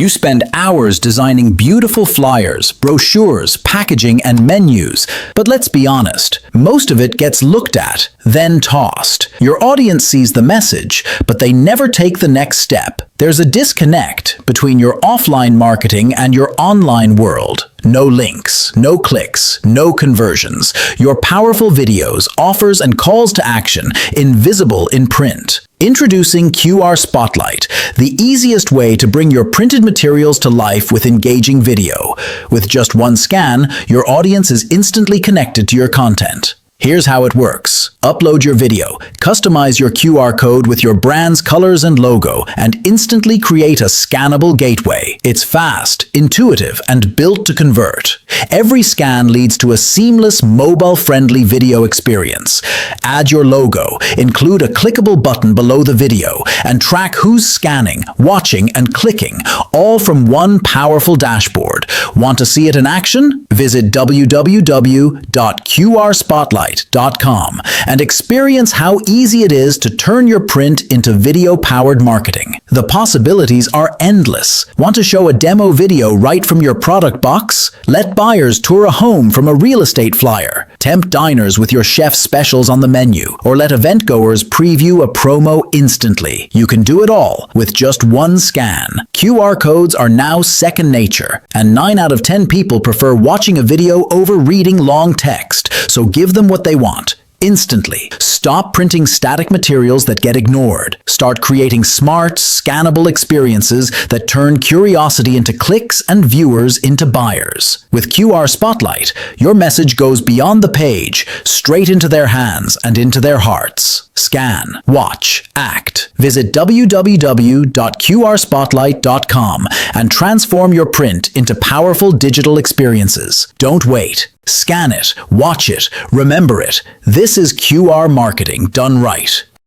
You spend hours designing beautiful flyers, brochures, packaging, and menus. But let's be honest, most of it gets looked at, then tossed. Your audience sees the message, but they never take the next step. There's a disconnect between your offline marketing and your online world. No links, no clicks, no conversions. Your powerful videos, offers, and calls to action, invisible in print. Introducing QR Spotlight, the easiest way to bring your printed materials to life with engaging video. With just one scan, your audience is instantly connected to your content. Here's how it works. Upload your video, customize your QR code with your brand's colors and logo, and instantly create a scannable gateway. It's fast, intuitive, and built to convert. Every scan leads to a seamless, mobile-friendly video experience. Add your logo, include a clickable button below the video, and track who's scanning, watching, and clicking, all from one powerful dashboard. Want to see it in action? Visit www.qrspotlight.com and experience how easy it is to turn your print into video-powered marketing. The possibilities are endless. Want to show a demo video right from your product box? Let buyers tour a home from a real estate flyer. Tempt diners with your chef's specials on the menu, or let event goers preview a promo instantly. You can do it all with just one scan. QR codes are now second nature, and 9 out of 10 people prefer watching a video over reading long text, so give them what they want. Instantly. Stop printing static materials that get ignored. Start creating smart, scannable experiences that turn curiosity into clicks and viewers into buyers. With QR Spotlight, your message goes beyond the page, straight into their hands and into their hearts. Scan, watch, act. Visit www.qrspotlight.com and transform your print into powerful digital experiences. Don't wait. Scan it, watch it, remember it. This is QR marketing done right.